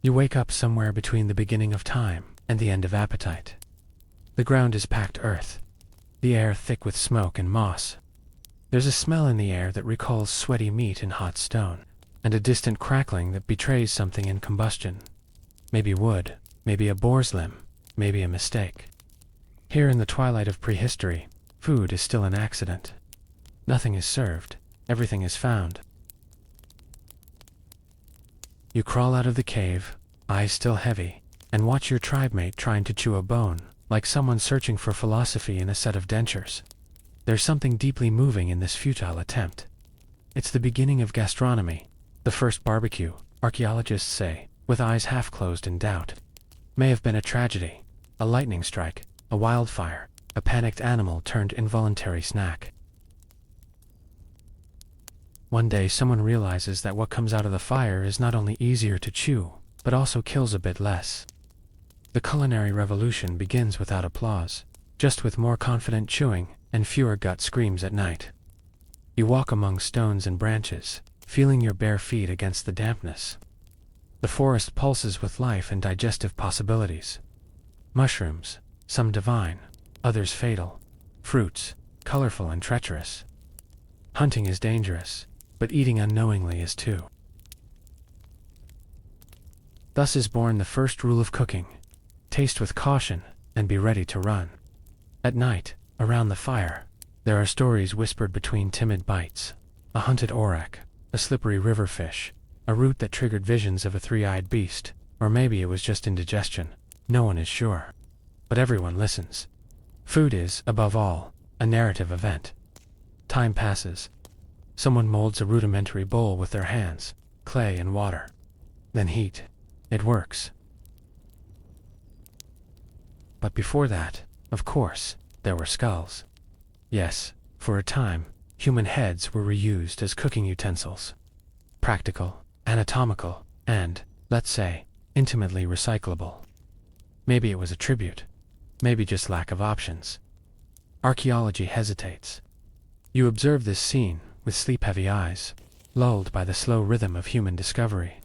You wake up somewhere between the beginning of time and the end of appetite. The ground is packed earth, the air thick with smoke and moss. There's a smell in the air that recalls sweaty meat and hot stone, and a distant crackling that betrays something in combustion. Maybe wood, maybe a boar's limb, maybe a mistake. Here in the twilight of prehistory, food is still an accident. Nothing is served, everything is found. You crawl out of the cave, eyes still heavy, and watch your tribemate trying to chew a bone, like someone searching for philosophy in a set of dentures. There's something deeply moving in this futile attempt. It's the beginning of gastronomy, the first barbecue, archaeologists say, with eyes half closed in doubt. May have been a tragedy, a lightning strike, a wildfire, a panicked animal turned involuntary snack. One day someone realizes that what comes out of the fire is not only easier to chew, but also kills a bit less. The culinary revolution begins without applause, just with more confident chewing and fewer gut screams at night. You walk among stones and branches, feeling your bare feet against the dampness. The forest pulses with life and digestive possibilities. Mushrooms, some divine, others fatal. Fruits, colorful and treacherous. Hunting is dangerous, but eating unknowingly is too. Thus is born the first rule of cooking: taste with caution and be ready to run. At night, around the fire, there are stories whispered between timid bites. A hunted auroch, a slippery river fish, a root that triggered visions of a three-eyed beast, or maybe it was just indigestion. No one is sure. But everyone listens. Food is, above all, a narrative event. Time passes. Someone molds a rudimentary bowl with their hands, clay and water. Then heat. It works. But before that, of course, there were skulls. Yes, for a time, human heads were reused as cooking utensils. Practical, anatomical, and, let's say, intimately recyclable. Maybe it was a tribute. Maybe just lack of options. Archaeology hesitates. You observe this scene with sleep-heavy eyes, lulled by the slow rhythm of human discovery.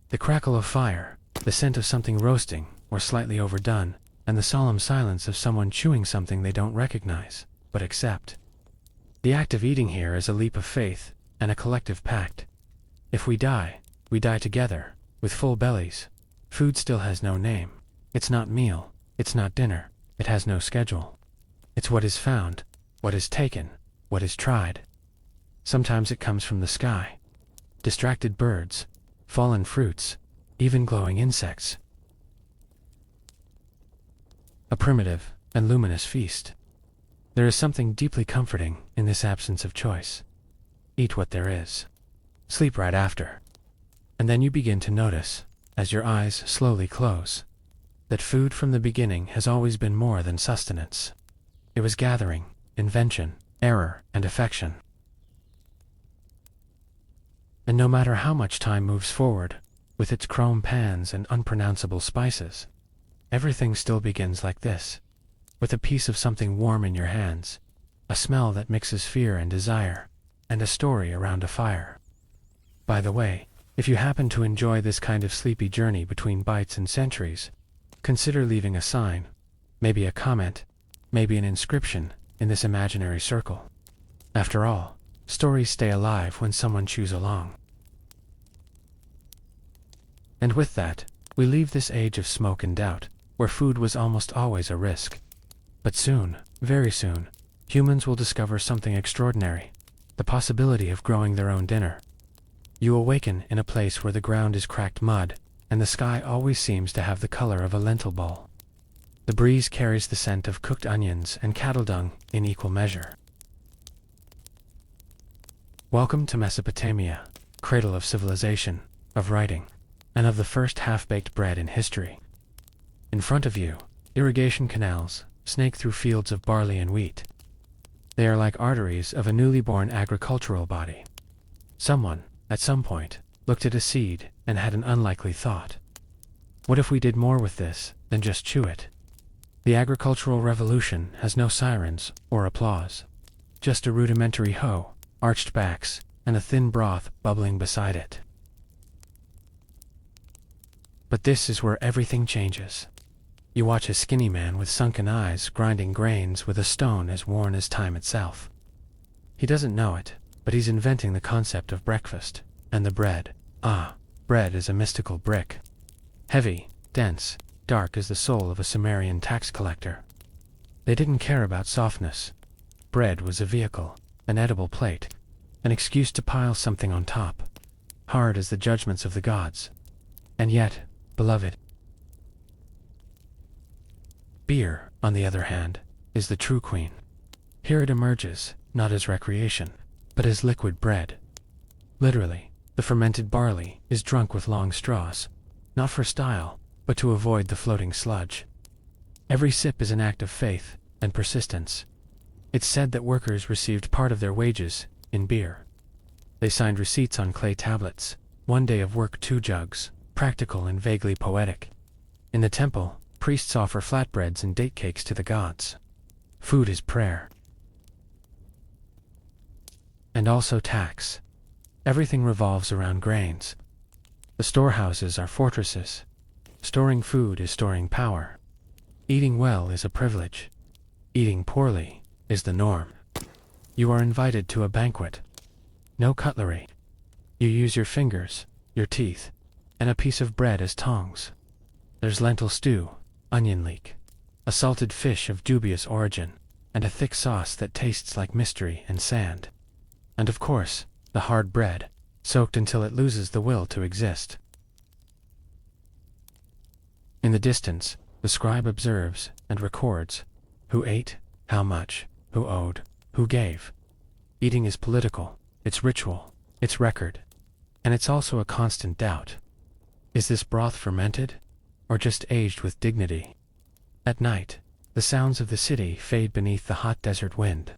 The crackle of fire, the scent of something roasting or slightly overdone, and the solemn silence of someone chewing something they don't recognize, but accept. The act of eating here is a leap of faith and a collective pact. If we die together, with full bellies. Food still has no name. It's not meal, it's not dinner, it has no schedule. It's what is found, what is taken, what is tried. Sometimes it comes from the sky. Distracted birds, fallen fruits, even glowing insects. A primitive and luminous feast. There is something deeply comforting in this absence of choice. Eat what there is. Sleep right after. And then you begin to notice, as your eyes slowly close, that food from the beginning has always been more than sustenance. It was gathering, invention, error, and affection. And no matter how much time moves forward, with its chrome pans and unpronounceable spices, everything still begins like this, with a piece of something warm in your hands, a smell that mixes fear and desire, and a story around a fire. By the way, if you happen to enjoy this kind of sleepy journey between bites and centuries, consider leaving a sign, maybe a comment, maybe an inscription, in this imaginary circle. After all, stories stay alive when someone chews along. And with that, we leave this age of smoke and doubt, where food was almost always a risk. But soon, very soon, humans will discover something extraordinary, the possibility of growing their own dinner. You awaken in a place where the ground is cracked mud, and the sky always seems to have the color of a lentil ball. The breeze carries the scent of cooked onions and cattle dung in equal measure. Welcome to Mesopotamia, cradle of civilization, of writing, and of the first half-baked bread in history. In front of you, irrigation canals snake through fields of barley and wheat. They are like arteries of a newly born agricultural body. Someone, at some point, looked at a seed and had an unlikely thought. What if we did more with this than just chew it? The agricultural revolution has no sirens or applause, just a rudimentary hoe, arched backs, and a thin broth bubbling beside it. But this is where everything changes. You watch a skinny man with sunken eyes grinding grains with a stone as worn as time itself. He doesn't know it, but he's inventing the concept of breakfast, and the bread. Bread is a mystical brick. Heavy, dense, dark as the soul of a Sumerian tax collector. They didn't care about softness. Bread was a vehicle, an edible plate, an excuse to pile something on top, hard as the judgments of the gods. And yet, beloved, beer, on the other hand, is the true queen. Here it emerges, not as recreation, but as liquid bread. Literally, the fermented barley is drunk with long straws, not for style, but to avoid the floating sludge. Every sip is an act of faith and persistence. It's said that workers received part of their wages in beer. They signed receipts on clay tablets, 1 day of work 2 jugs, practical and vaguely poetic. In the temple, priests offer flatbreads and date cakes to the gods. Food is prayer. And also tax. Everything revolves around grains. The storehouses are fortresses. Storing food is storing power. Eating well is a privilege. Eating poorly is the norm. You are invited to a banquet. No cutlery. You use your fingers, your teeth, and a piece of bread as tongs. There's lentil stew, onion leek, a salted fish of dubious origin, and a thick sauce that tastes like mystery and sand. And of course, the hard bread, soaked until it loses the will to exist. In the distance, the scribe observes and records who ate, how much, who owed, who gave. Eating is political, it's ritual, it's record, and it's also a constant doubt. Is this broth fermented, or just aged with dignity? At night, the sounds of the city fade beneath the hot desert wind.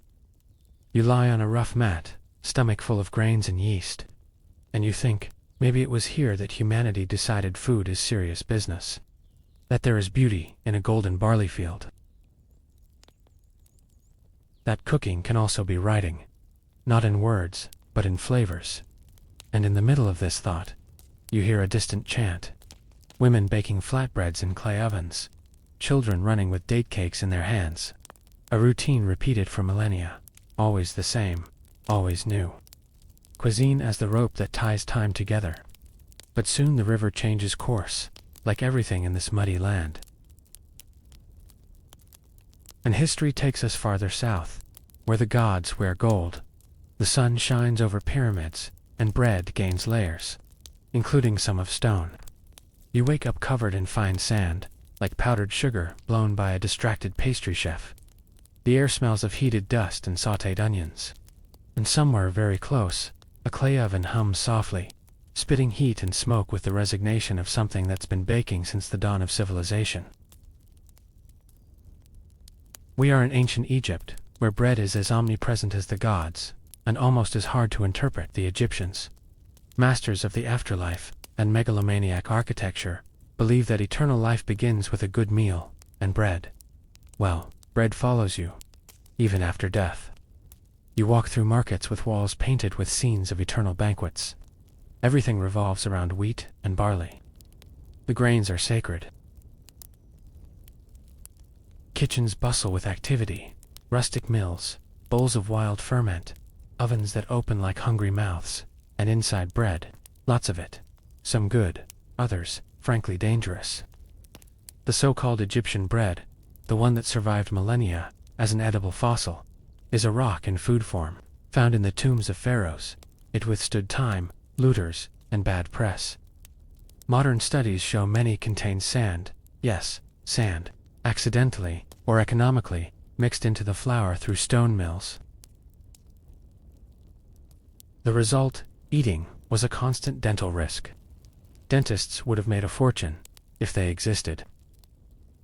You lie on a rough mat, stomach full of grains and yeast, and you think, maybe it was here that humanity decided food is serious business. That there is beauty in a golden barley field. That cooking can also be writing, not in words, but in flavors. And in the middle of this thought, you hear a distant chant. Women baking flatbreads in clay ovens. Children running with date cakes in their hands. A routine repeated for millennia. Always the same, always new. Cuisine as the rope that ties time together. But soon the river changes course, like everything in this muddy land. And history takes us farther south, where the gods wear gold. The sun shines over pyramids, and bread gains layers, including some of stone. You wake up covered in fine sand, like powdered sugar blown by a distracted pastry chef. The air smells of heated dust and sautéed onions. And somewhere very close, a clay oven hums softly, spitting heat and smoke with the resignation of something that's been baking since the dawn of civilization. We are in ancient Egypt, where bread is as omnipresent as the gods, and almost as hard to interpret the Egyptians. Masters of the afterlife and megalomaniac architecture believe that eternal life begins with a good meal and bread. Well, bread follows you, even after death. You walk through markets with walls painted with scenes of eternal banquets. Everything revolves around wheat and barley. The grains are sacred. Kitchens bustle with activity, rustic mills, bowls of wild ferment, ovens that open like hungry mouths, and inside bread, lots of it. Some good, others, frankly dangerous. The so-called Egyptian bread, the one that survived millennia as an edible fossil, is a rock in food form, found in the tombs of pharaohs. It withstood time, looters, and bad press. Modern studies show many contain sand, yes, sand, accidentally or economically mixed into the flour through stone mills. The result, eating, was a constant dental risk. Dentists would have made a fortune, if they existed.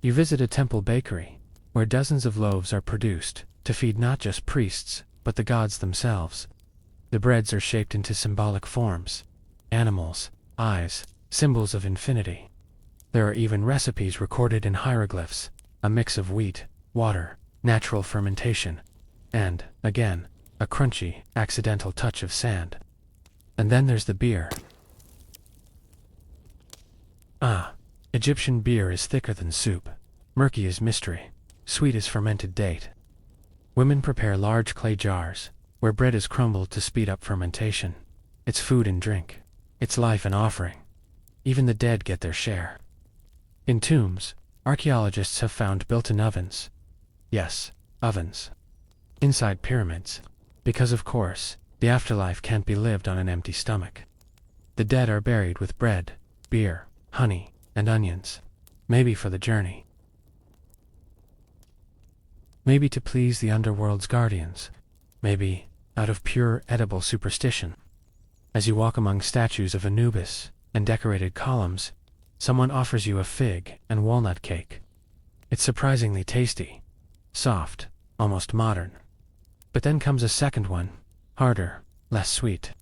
You visit a temple bakery, where dozens of loaves are produced, to feed not just priests, but the gods themselves. The breads are shaped into symbolic forms, animals, eyes, symbols of infinity. There are even recipes recorded in hieroglyphs, a mix of wheat, water, natural fermentation, and, again, a crunchy, accidental touch of sand. And then there's the beer. Egyptian beer is thicker than soup, murky as mystery, sweet as fermented date. Women prepare large clay jars, where bread is crumbled to speed up fermentation. It's food and drink. It's life and offering. Even the dead get their share. In tombs, archaeologists have found built-in ovens. Yes, ovens. Inside pyramids. Because of course, the afterlife can't be lived on an empty stomach. The dead are buried with bread, beer, honey, and onions. Maybe for the journey. Maybe to please the underworld's guardians. Maybe out of pure edible superstition. As you walk among statues of Anubis and decorated columns, someone offers you a fig and walnut cake. It's surprisingly tasty, soft, almost modern. But then comes a second one, harder, less sweet.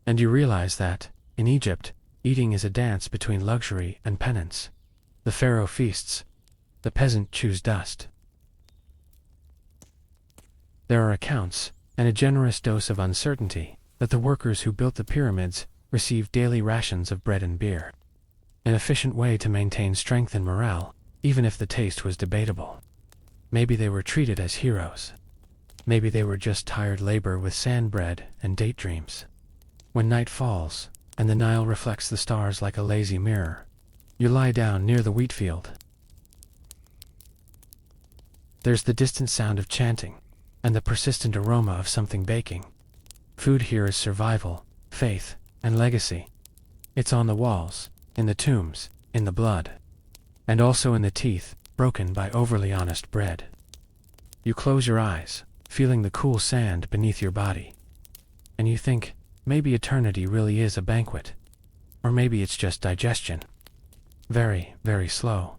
And you realize that, in Egypt, eating is a dance between luxury and penance. The pharaoh feasts. The peasant chews dust. There are accounts, and a generous dose of uncertainty, that the workers who built the pyramids received daily rations of bread and beer. An efficient way to maintain strength and morale, even if the taste was debatable. Maybe they were treated as heroes. Maybe they were just tired labor with sand bread and date dreams. When night falls, and the Nile reflects the stars like a lazy mirror, you lie down near the wheat field. There's the distant sound of chanting, and the persistent aroma of something baking. Food here is survival, faith, and legacy. It's on the walls, in the tombs, in the blood, and also in the teeth, broken by overly honest bread. You close your eyes, feeling the cool sand beneath your body. And you think, maybe eternity really is a banquet. Or maybe it's just digestion. Very, very slow.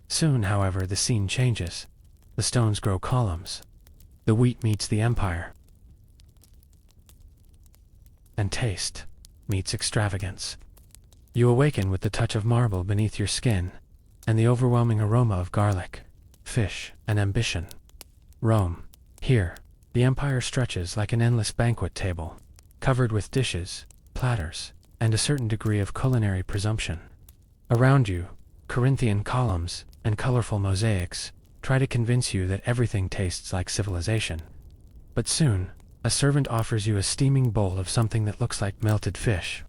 Soon, however, the scene changes. The stones grow columns. The wheat meets the empire. And taste meets extravagance. You awaken with the touch of marble beneath your skin, and the overwhelming aroma of garlic, fish, and ambition. Rome. Here, the empire stretches like an endless banquet table, covered with dishes, platters, and a certain degree of culinary presumption. Around you, Corinthian columns and colorful mosaics try to convince you that everything tastes like civilization. But soon, a servant offers you a steaming bowl of something that looks like melted fish.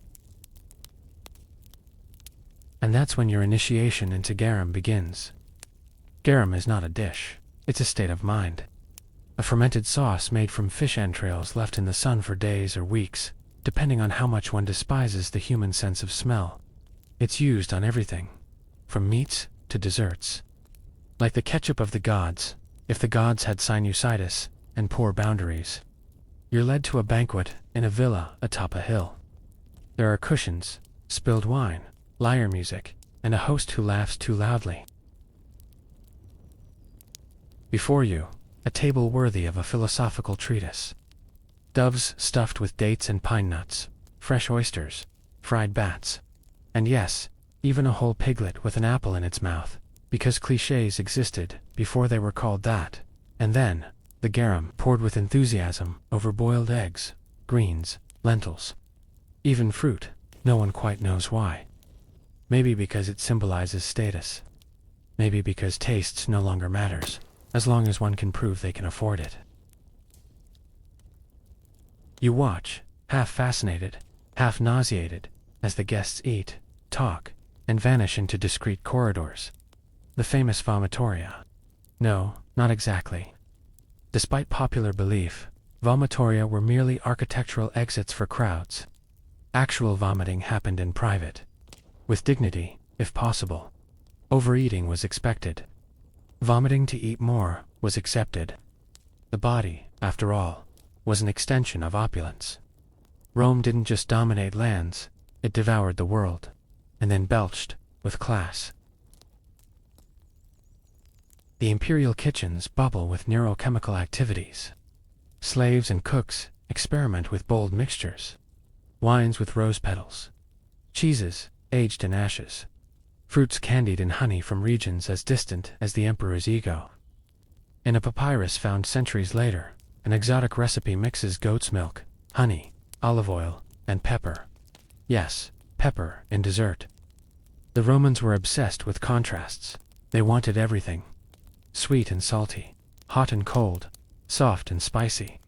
And that's when your initiation into garum begins. Garum is not a dish, it's a state of mind. A fermented sauce made from fish entrails left in the sun for days or weeks, depending on how much one despises the human sense of smell. It's used on everything, from meats to desserts. Like the ketchup of the gods, if the gods had sinusitis and poor boundaries. You're led to a banquet in a villa atop a hill. There are cushions, spilled wine, lyre music, and a host who laughs too loudly. Before you, a table worthy of a philosophical treatise. Doves stuffed with dates and pine nuts, fresh oysters, fried bats, and yes, even a whole piglet with an apple in its mouth, because clichés existed before they were called that, and then, the garum poured with enthusiasm over boiled eggs, greens, lentils. Even fruit, no one quite knows why. Maybe because it symbolizes status. Maybe because taste no longer matters, as long as one can prove they can afford it. You watch, half fascinated, half nauseated, as the guests eat, talk, and vanish into discreet corridors. The famous vomitoria. No, not exactly. Despite popular belief, vomitoria were merely architectural exits for crowds. Actual vomiting happened in private. With dignity, if possible. Overeating was expected. Vomiting to eat more was accepted. The body, after all, was an extension of opulence. Rome didn't just dominate lands, it devoured the world, and then belched with class. The imperial kitchens bubble with neurochemical activities. Slaves and cooks experiment with bold mixtures. Wines with rose petals. Cheeses aged in ashes. Fruits candied in honey from regions as distant as the emperor's ego. In a papyrus found centuries later, an exotic recipe mixes goat's milk, honey, olive oil, and pepper. Yes, pepper in dessert. The Romans were obsessed with contrasts. They wanted everything. Sweet and salty, hot and cold, soft and spicy,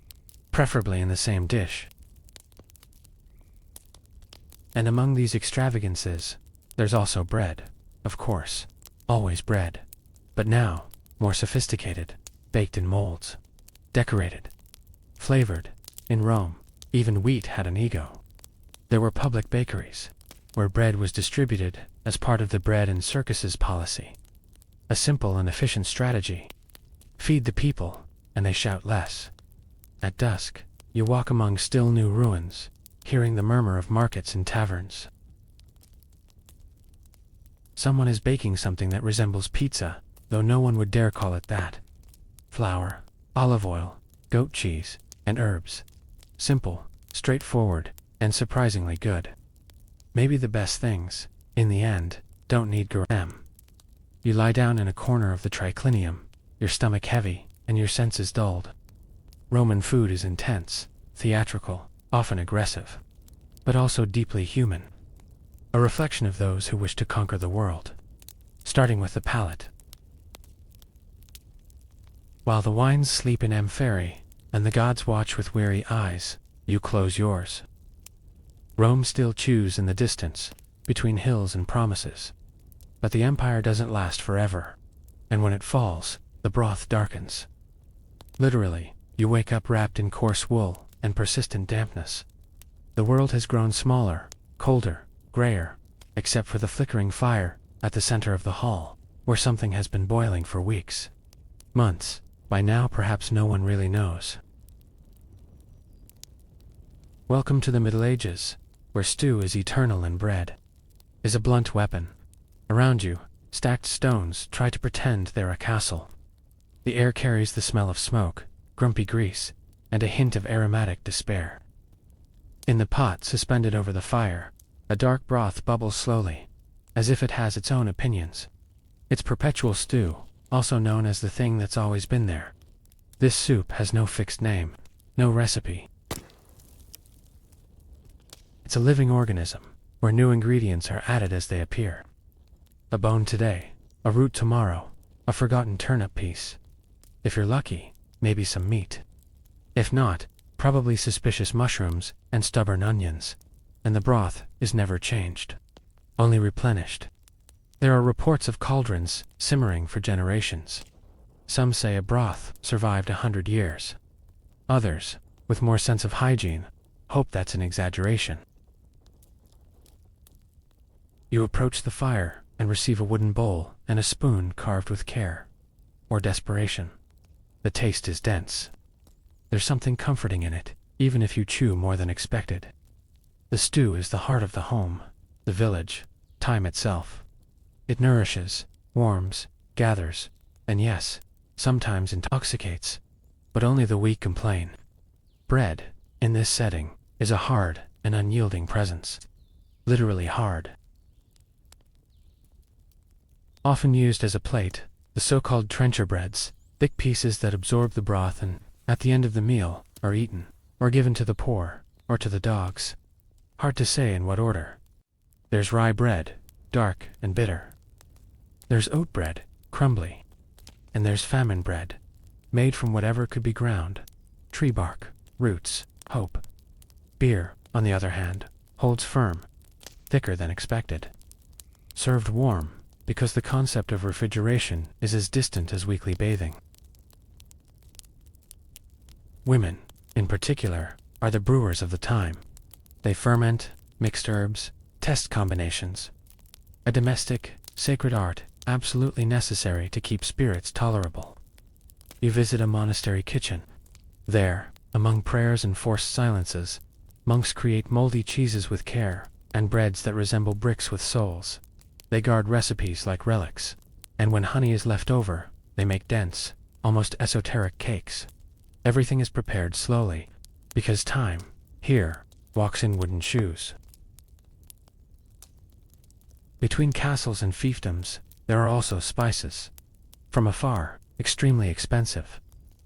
preferably in the same dish. And among these extravagances, there's also bread, of course, always bread. But now, more sophisticated, baked in molds, decorated, flavored. In Rome, even wheat had an ego. There were public bakeries, where bread was distributed as part of the bread and circuses policy. A simple and efficient strategy. Feed the people, and they shout less. At dusk, you walk among still new ruins, hearing the murmur of markets and taverns. Someone is baking something that resembles pizza, though no one would dare call it that. Flour, olive oil, goat cheese, and herbs. Simple, straightforward, and surprisingly good. Maybe the best things, in the end, don't need garam. You lie down in a corner of the triclinium, your stomach heavy, and your senses dulled. Roman food is intense, theatrical, often aggressive, but also deeply human. A reflection of those who wish to conquer the world, starting with the palate. While the wines sleep in amphorae, and the gods watch with weary eyes, you close yours. Rome still chews in the distance, between hills and promises. But the empire doesn't last forever, and when it falls, the broth darkens. Literally, you wake up wrapped in coarse wool and persistent dampness. The world has grown smaller, colder, grayer, except for the flickering fire at the center of the hall, where something has been boiling for weeks, months. By now perhaps no one really knows. Welcome to the Middle Ages, where stew is eternal and bread is a blunt weapon. Around you, stacked stones try to pretend they're a castle. The air carries the smell of smoke, grumpy grease, and a hint of aromatic despair. In the pot suspended over the fire, a dark broth bubbles slowly, as if it has its own opinions. It's perpetual stew, also known as the thing that's always been there. This soup has no fixed name, no recipe. It's a living organism, where new ingredients are added as they appear. A bone today, a root tomorrow, a forgotten turnip piece. If you're lucky, maybe some meat. If not, probably suspicious mushrooms and stubborn onions. And the broth is never changed, only replenished. There are reports of cauldrons simmering for generations. Some say a broth survived 100 years. Others, with more sense of hygiene, hope that's an exaggeration. You approach the fire and receive a wooden bowl and a spoon carved with care, or desperation. The taste is dense. There's something comforting in it, even if you chew more than expected. The stew is the heart of the home, the village, time itself. It nourishes, warms, gathers, and yes, sometimes intoxicates, but only the weak complain. Bread, in this setting, is a hard and unyielding presence. Literally hard. Often used as a plate, the so-called trencher breads, thick pieces that absorb the broth and, at the end of the meal, are eaten, or given to the poor, or to the dogs. Hard to say in what order. There's rye bread, dark and bitter. There's oat bread, crumbly. And there's famine bread, made from whatever could be ground. Tree bark, roots, hope. Beer, on the other hand, holds firm, thicker than expected. Served warm, because the concept of refrigeration is as distant as weekly bathing. Women, in particular, are the brewers of the time. They ferment, mixed herbs, test combinations. A domestic, sacred art absolutely necessary to keep spirits tolerable. You visit a monastery kitchen. There, among prayers and forced silences, monks create moldy cheeses with care, and breads that resemble bricks with souls. They guard recipes like relics, and when honey is left over, they make dense, almost esoteric cakes. Everything is prepared slowly, because time, here, walks in wooden shoes. Between castles and fiefdoms, there are also spices. From afar, extremely expensive.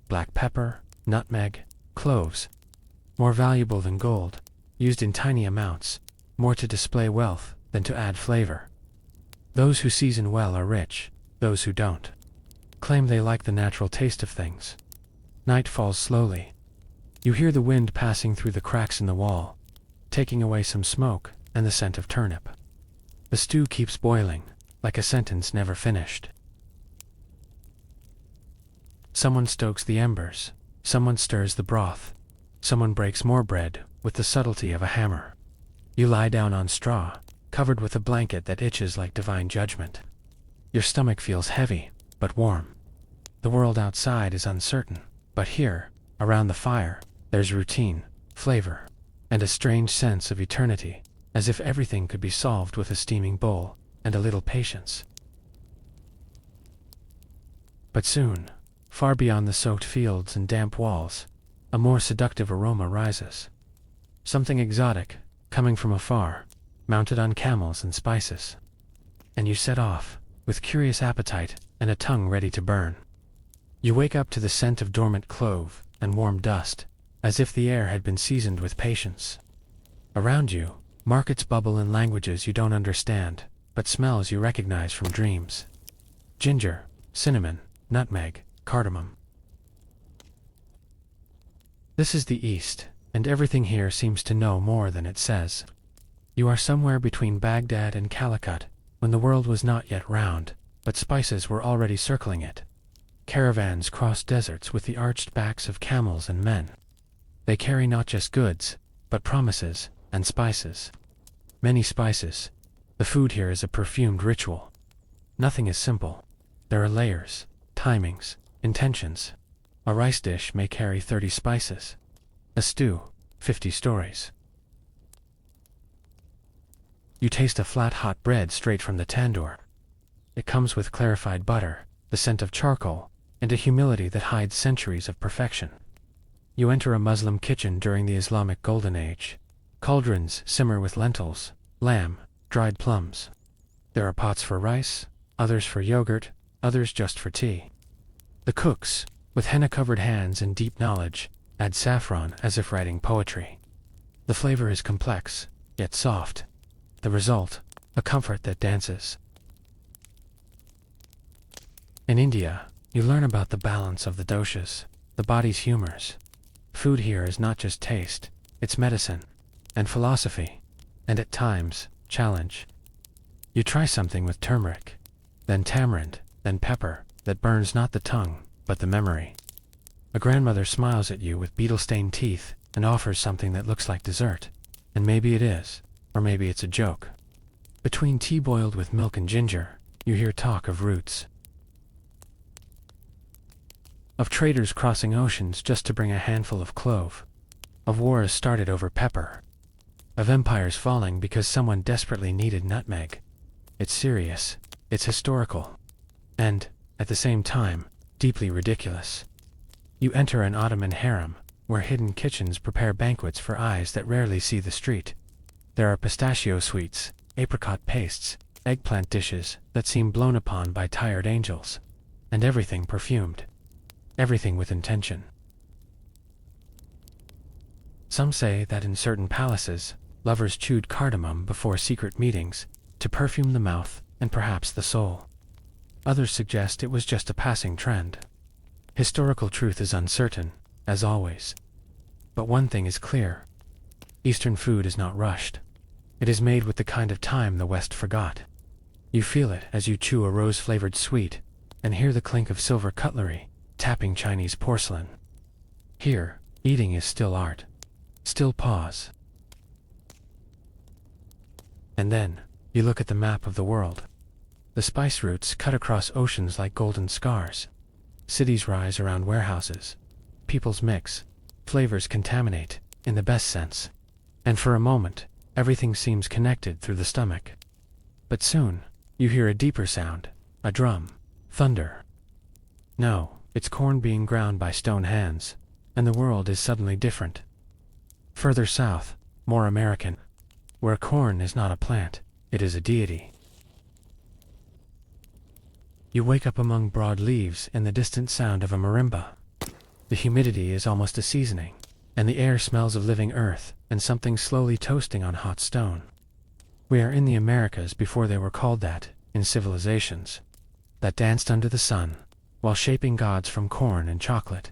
Black pepper, nutmeg, cloves. More valuable than gold, used in tiny amounts, more to display wealth than to add flavor. Those who season well are rich, those who don't claim they like the natural taste of things. Night falls slowly. You hear the wind passing through the cracks in the wall, taking away some smoke and the scent of turnip. The stew keeps boiling, like a sentence never finished. Someone stokes the embers, someone stirs the broth, someone breaks more bread with the subtlety of a hammer. You lie down on straw, covered with a blanket that itches like divine judgment. Your stomach feels heavy, but warm. The world outside is uncertain, but here, around the fire, there's routine, flavor, and a strange sense of eternity, as if everything could be solved with a steaming bowl and a little patience. But soon, far beyond the soaked fields and damp walls, a more seductive aroma rises. Something exotic, coming from afar, mounted on camels and spices. And you set off, with curious appetite and a tongue ready to burn. You wake up to the scent of dormant clove and warm dust, as if the air had been seasoned with patience. Around you, markets bubble in languages you don't understand, but smells you recognize from dreams. Ginger, cinnamon, nutmeg, cardamom. This is the East, and everything here seems to know more than it says. You are somewhere between Baghdad and Calicut, when the world was not yet round, but spices were already circling it. Caravans cross deserts with the arched backs of camels and men. They carry not just goods, but promises and spices. Many spices. The food here is a perfumed ritual. Nothing is simple. There are layers, timings, intentions. A rice dish may carry 30 spices. A stew, 50 stories. You taste a flat hot bread straight from the tandoor. It comes with clarified butter, the scent of charcoal, and a humility that hides centuries of perfection. You enter a Muslim kitchen during the Islamic Golden Age. Cauldrons simmer with lentils, lamb, dried plums. There are pots for rice, others for yogurt, others just for tea. The cooks, with henna-covered hands and deep knowledge, add saffron as if writing poetry. The flavor is complex, yet soft. The result, a comfort that dances. In India, you learn about the balance of the doshas, the body's humors. Food here is not just taste, it's medicine, and philosophy, and at times, challenge. You try something with turmeric, then tamarind, then pepper, that burns not the tongue, but the memory. A grandmother smiles at you with beetle-stained teeth and offers something that looks like dessert, and maybe it is, or maybe it's a joke. Between tea boiled with milk and ginger, you hear talk of roots. Of traders crossing oceans just to bring a handful of clove. Of wars started over pepper. Of empires falling because someone desperately needed nutmeg. It's serious, it's historical, and, at the same time, deeply ridiculous. You enter an Ottoman harem, where hidden kitchens prepare banquets for eyes that rarely see the street. There are pistachio sweets, apricot pastes, eggplant dishes that seem blown upon by tired angels, and everything perfumed. Everything with intention. Some say that in certain palaces, lovers chewed cardamom before secret meetings to perfume the mouth and perhaps the soul. Others suggest it was just a passing trend. Historical truth is uncertain, as always. But one thing is clear. Eastern food is not rushed. It is made with the kind of time the West forgot. You feel it as you chew a rose-flavored sweet and hear the clink of silver cutlery tapping Chinese porcelain. Here, eating is still art. Still pause. And then, you look at the map of the world. The spice routes cut across oceans like golden scars. Cities rise around warehouses. Peoples mix. Flavors contaminate, in the best sense. And for a moment, everything seems connected through the stomach. But soon, you hear a deeper sound, a drum, thunder. No, it's corn being ground by stone hands, and the world is suddenly different. Further south, more American, where corn is not a plant, it is a deity. You wake up among broad leaves and the distant sound of a marimba. The humidity is almost a seasoning, and the air smells of living earth and something slowly toasting on hot stone. We are in the Americas before they were called that, in civilizations that danced under the sun while shaping gods from corn and chocolate.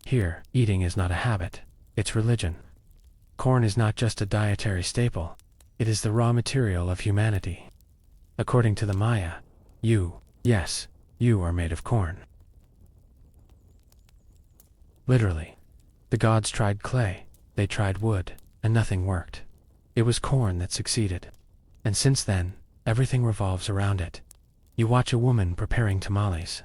Here, eating is not a habit, it's religion. Corn is not just a dietary staple, it is the raw material of humanity. According to the Maya, yes, you are made of corn. Literally. The gods tried clay, they tried wood, and nothing worked. It was corn that succeeded. And since then, everything revolves around it. You watch a woman preparing tamales.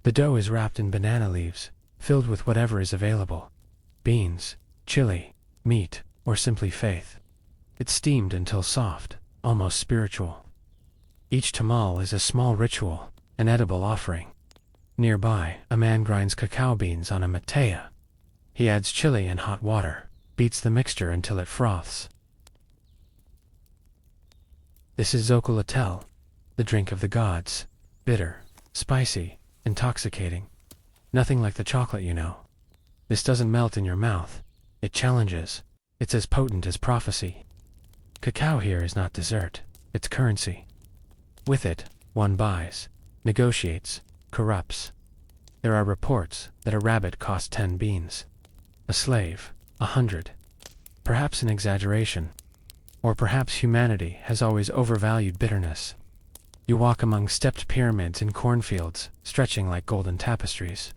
The dough is wrapped in banana leaves, filled with whatever is available. Beans, chili, meat, or simply faith. It's steamed until soft, almost spiritual. Each tamal is a small ritual, an edible offering. Nearby, a man grinds cacao beans on a mataya. He adds chili and hot water, beats the mixture until it froths. This is zocolatel, the drink of the gods. Bitter, spicy, intoxicating. Nothing like the chocolate you know. This doesn't melt in your mouth. It challenges. It's as potent as prophecy. Cacao here is not dessert, it's currency. With it, one buys, negotiates, corrupts. There are reports that a rabbit costs 10 beans. A slave, 100. Perhaps an exaggeration. Or perhaps humanity has always overvalued bitterness. You walk among stepped pyramids in cornfields, stretching like golden tapestries.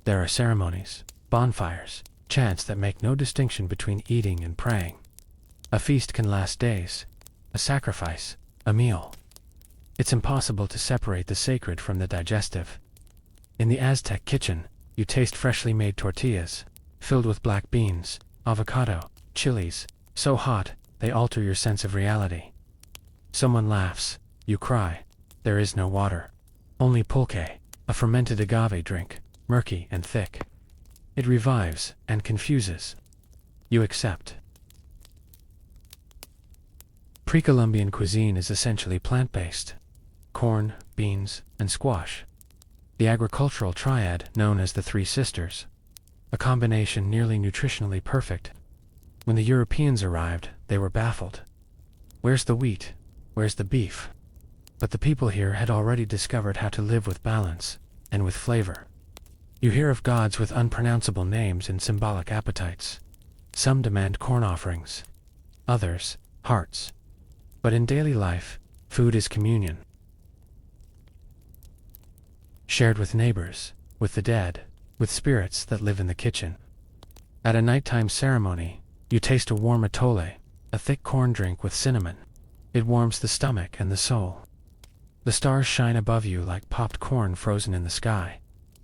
There are ceremonies, bonfires, chants that make no distinction between eating and praying. A feast can last days, a sacrifice, a meal. It's impossible to separate the sacred from the digestive. In the Aztec kitchen, you taste freshly made tortillas, filled with black beans, avocado, chilies, so hot they alter your sense of reality. Someone laughs, you cry. There is no water. Only pulque, a fermented agave drink, murky and thick. It revives and confuses. You accept. Pre-Columbian cuisine is essentially plant-based. Corn, beans, and squash. The agricultural triad known as the Three Sisters. A combination nearly nutritionally perfect. When the Europeans arrived, they were baffled. Where's the wheat? Where's the beef? But the people here had already discovered how to live with balance, and with flavor. You hear of gods with unpronounceable names and symbolic appetites. Some demand corn offerings. Others, hearts. But in daily life, food is communion. Shared with neighbors, with the dead, with spirits that live in the kitchen. At a nighttime ceremony, you taste a warm atole, a thick corn drink with cinnamon. It warms the stomach and the soul. The stars shine above you like popped corn frozen in the sky,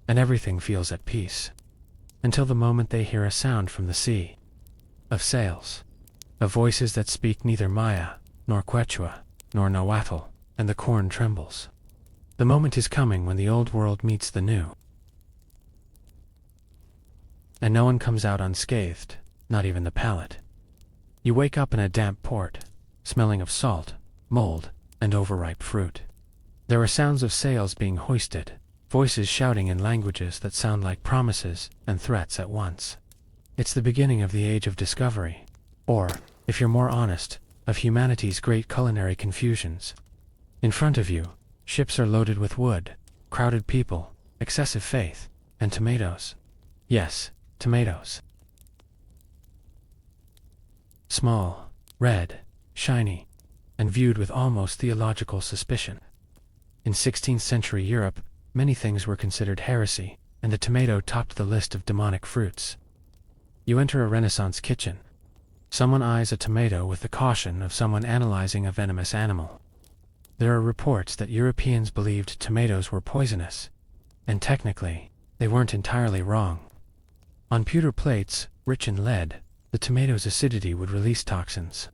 and everything feels at peace. Until the moment they hear a sound from the sea. Of sails. Of voices that speak neither Maya, nor Quechua, nor Nahuatl, and the corn trembles. The moment is coming when the old world meets the new. And no one comes out unscathed, not even the palate. You wake up in a damp port, smelling of salt, mold, and overripe fruit. There are sounds of sails being hoisted, voices shouting in languages that sound like promises and threats at once. It's the beginning of the age of discovery, or, if you're more honest, of humanity's great culinary confusions. In front of you, ships are loaded with wood, crowded people, excessive faith, and tomatoes. Yes, tomatoes. Small, red, shiny, and viewed with almost theological suspicion. In 16th century Europe, many things were considered heresy, and the tomato topped the list of demonic fruits. You enter a Renaissance kitchen. Someone eyes a tomato with the caution of someone analyzing a venomous animal. There are reports that Europeans believed tomatoes were poisonous, and technically, they weren't entirely wrong. On pewter plates, rich in lead, the tomato's acidity would release toxins.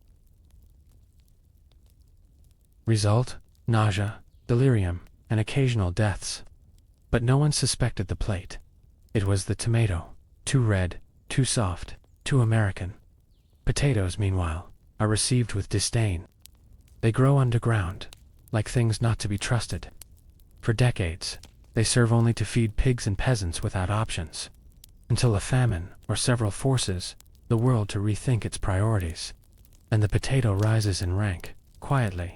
Result: nausea, delirium, and occasional deaths. But no one suspected the plate. It was the tomato, too red, too soft, too American. Potatoes, meanwhile, are received with disdain. They grow underground, like things not to be trusted. For decades, they serve only to feed pigs and peasants without options, until a famine or several forces the world to rethink its priorities, and the potato rises in rank, quietly,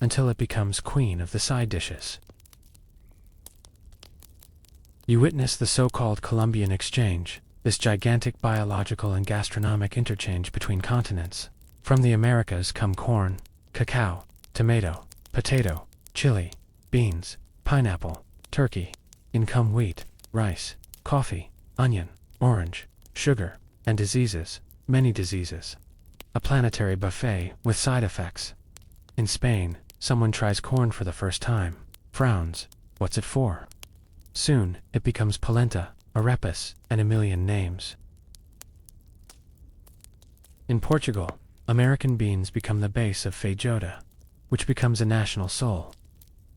until it becomes queen of the side dishes. You witness the so-called Columbian exchange, this gigantic biological and gastronomic interchange between continents. From the Americas come corn, cacao, tomato, potato, chili, beans, pineapple, turkey. In come wheat, rice, coffee, onion, orange, sugar, and diseases, many diseases. A planetary buffet with side effects. In Spain, someone tries corn for the first time, frowns, what's it for? Soon, it becomes polenta, arepas, and a million names. In Portugal, American beans become the base of feijoada, which becomes a national soul.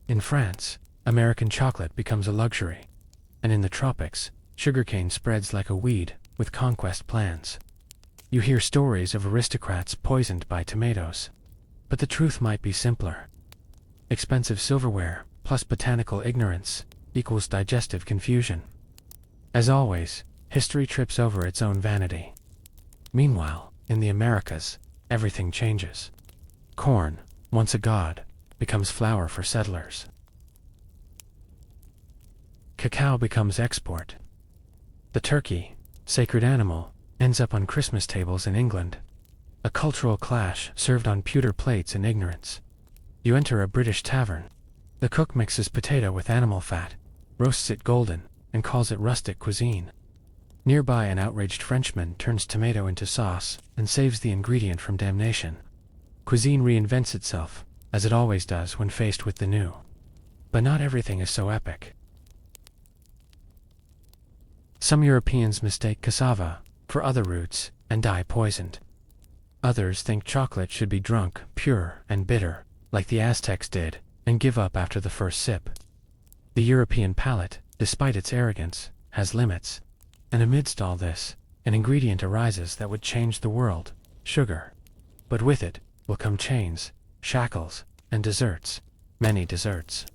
In France, American chocolate becomes a luxury. And in the tropics, sugarcane spreads like a weed, with conquest plans. You hear stories of aristocrats poisoned by tomatoes. But the truth might be simpler. Expensive silverware, plus botanical ignorance, equals digestive confusion. As always, history trips over its own vanity. Meanwhile, in the Americas, everything changes. Corn, once a god, becomes flour for settlers. Cacao becomes export. The turkey, sacred animal, ends up on Christmas tables in England. A cultural clash served on pewter plates in ignorance. You enter a British tavern. The cook mixes potato with animal fat, roasts it golden, and calls it rustic cuisine. Nearby, an outraged Frenchman turns tomato into sauce and saves the ingredient from damnation. Cuisine reinvents itself, as it always does when faced with the new. But not everything is so epic. Some Europeans mistake cassava for other roots and die poisoned. Others think chocolate should be drunk pure and bitter, like the Aztecs did, and give up after the first sip. The European palate, despite its arrogance, has limits. And amidst all this, an ingredient arises that would change the world: sugar. But with it will come chains, shackles, and desserts, many desserts.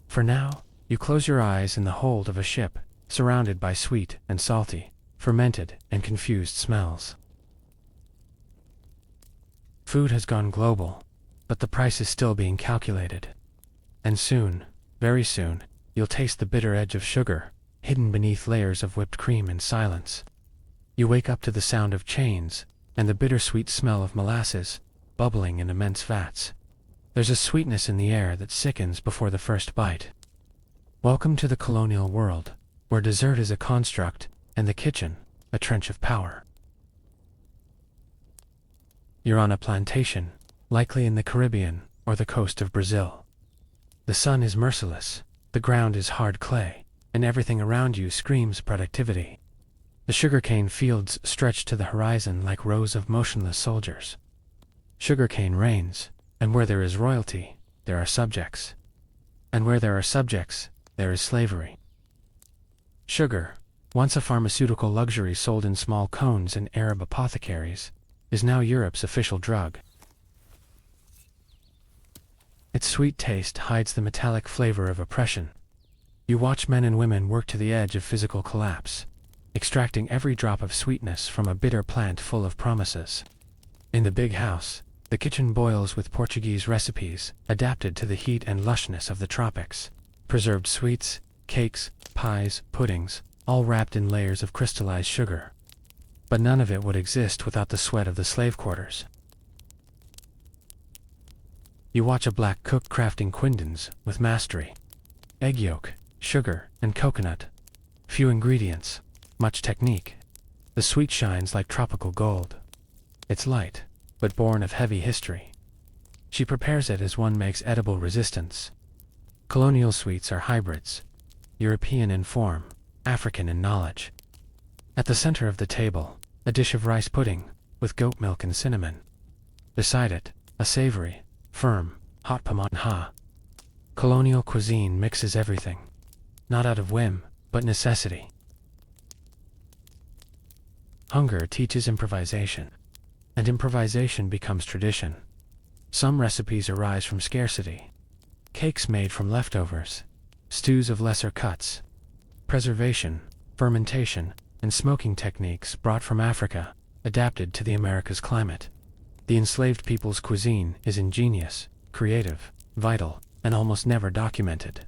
For now, you close your eyes in the hold of a ship, surrounded by sweet and salty, fermented and confused smells. Food has gone global, but the price is still being calculated. And soon, very soon, you'll taste the bitter edge of sugar, hidden beneath layers of whipped cream in silence. You wake up to the sound of chains, and the bittersweet smell of molasses, bubbling in immense vats. There's a sweetness in the air that sickens before the first bite. Welcome to the colonial world, where dessert is a construct, and the kitchen, a trench of power. You're on a plantation, likely in the Caribbean or the coast of Brazil. The sun is merciless, the ground is hard clay, and everything around you screams productivity. The sugarcane fields stretch to the horizon like rows of motionless soldiers. Sugarcane reigns, and where there is royalty, there are subjects. And where there are subjects, there is slavery. Sugar, once a pharmaceutical luxury sold in small cones in Arab apothecaries, is now Europe's official drug. Its sweet taste hides the metallic flavor of oppression. You watch men and women work to the edge of physical collapse, extracting every drop of sweetness from a bitter plant full of promises. In the big house, the kitchen boils with Portuguese recipes adapted to the heat and lushness of the tropics. Preserved sweets, cakes, pies, puddings, all wrapped in layers of crystallized sugar. But none of it would exist without the sweat of the slave quarters. You watch a black cook crafting quindens with mastery. Egg yolk, sugar, and coconut. Few ingredients, much technique. The sweet shines like tropical gold. It's light, but born of heavy history. She prepares it as one makes edible resistance. Colonial sweets are hybrids, European in form, African in knowledge. At the center of the table, a dish of rice pudding, with goat milk and cinnamon. Beside it, a savory, firm, hot pamanha. Colonial cuisine mixes everything, not out of whim, but necessity. Hunger teaches improvisation, and improvisation becomes tradition. Some recipes arise from scarcity. Cakes made from leftovers, stews of lesser cuts. Preservation, fermentation, and smoking techniques brought from Africa, adapted to the Americas climate. The enslaved people's cuisine is ingenious, creative, vital, and almost never documented.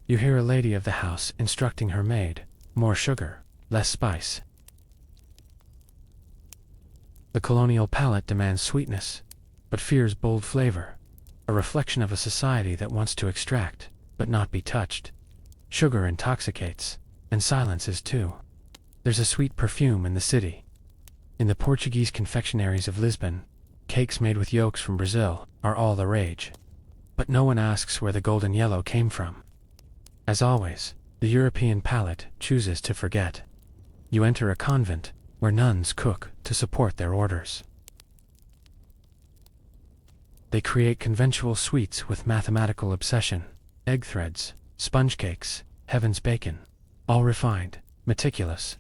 You hear a lady of the house instructing her maid, more sugar, less spice. The colonial palate demands sweetness, but fears bold flavor, a reflection of a society that wants to extract, but not be touched. Sugar intoxicates, and silence is too. There's a sweet perfume in the city. In the Portuguese confectionaries of Lisbon, cakes made with yolks from Brazil are all the rage. But no one asks where the golden yellow came from. As always, the European palate chooses to forget. You enter a convent, where nuns cook to support their orders. They create conventual sweets with mathematical obsession, egg threads, sponge cakes, heaven's bacon, all refined, meticulous.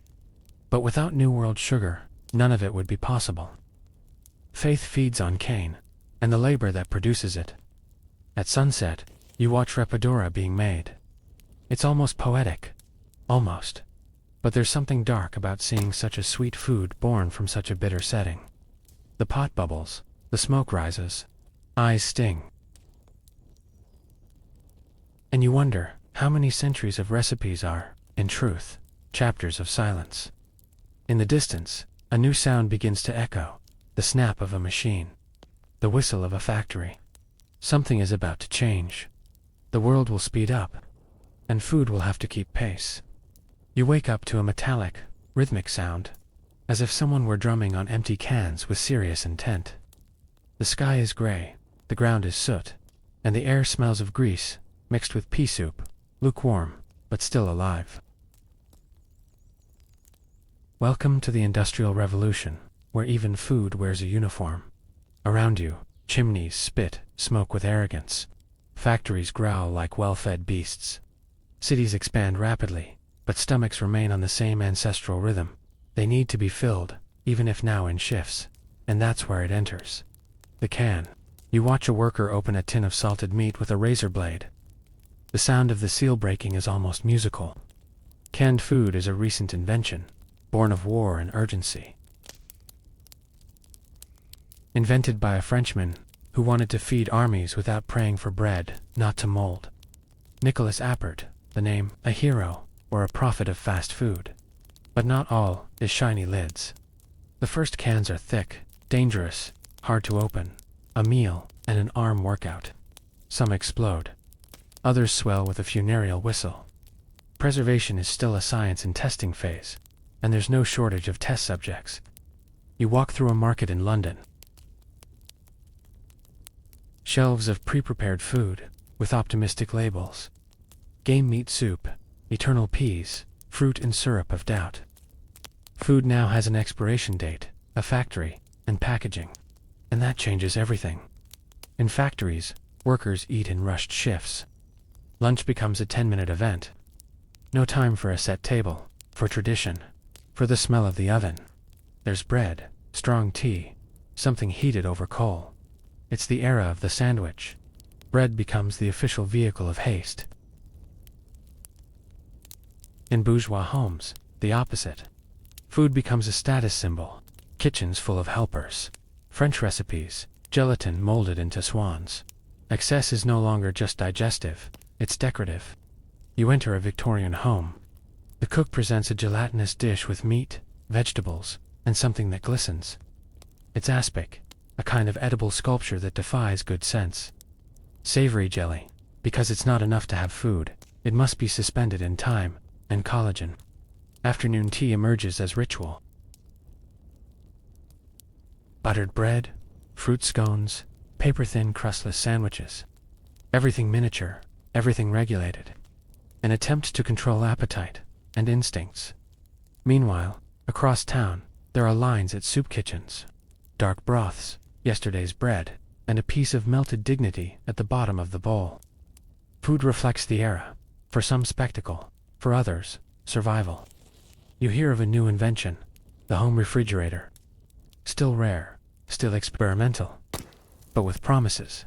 But without New World sugar, none of it would be possible. Faith feeds on cane, and the labor that produces it. At sunset, you watch rapadura being made. It's almost poetic. Almost. But there's something dark about seeing such a sweet food born from such a bitter setting. The pot bubbles, the smoke rises, eyes sting. And you wonder how many centuries of recipes are, in truth, chapters of silence. In the distance, a new sound begins to echo, the snap of a machine, the whistle of a factory. Something is about to change. The world will speed up, and food will have to keep pace. You wake up to a metallic, rhythmic sound, as if someone were drumming on empty cans with serious intent. The sky is gray, the ground is soot, and the air smells of grease, mixed with pea soup, lukewarm, but still alive. Welcome to the Industrial Revolution, where even food wears a uniform. Around you, chimneys spit smoke with arrogance. Factories growl like well-fed beasts. Cities expand rapidly, but stomachs remain on the same ancestral rhythm. They need to be filled, even if now in shifts. And that's where it enters. The can. You watch a worker open a tin of salted meat with a razor blade. The sound of the seal breaking is almost musical. Canned food is a recent invention, born of war and urgency. Invented by a Frenchman who wanted to feed armies without praying for bread, not to mold. Nicholas Appert, the name, a hero, or a prophet of fast food. But not all is shiny lids. The first cans are thick, dangerous, hard to open, a meal and an arm workout. Some explode. Others swell with a funereal whistle. Preservation is still a science in testing phase, and there's no shortage of test subjects. You walk through a market in London. Shelves of pre-prepared food, with optimistic labels. Game meat soup, eternal peas, fruit and syrup of doubt. Food now has an expiration date, a factory, and packaging. And that changes everything. In factories, workers eat in rushed shifts. Lunch becomes a 10-minute event. No time for a set table, for tradition, for the smell of the oven. There's bread, strong tea, something heated over coal. It's the era of the sandwich. Bread becomes the official vehicle of haste. In bourgeois homes, the opposite. Food becomes a status symbol. Kitchens full of helpers. French recipes, gelatin molded into swans. Excess is no longer just digestive, it's decorative. You enter a Victorian home. The cook presents a gelatinous dish with meat, vegetables, and something that glistens. It's aspic, a kind of edible sculpture that defies good sense. Savory jelly, because it's not enough to have food, it must be suspended in time and collagen. Afternoon tea emerges as ritual. Buttered bread, fruit scones, paper-thin crustless sandwiches. Everything miniature, everything regulated. An attempt to control appetite and instincts. Meanwhile, across town, there are lines at soup kitchens. Dark broths, yesterday's bread, and a piece of melted dignity at the bottom of the bowl. Food reflects the era. For some spectacle, for others, survival. You hear of a new invention, the home refrigerator. Still rare, still experimental, but with promises.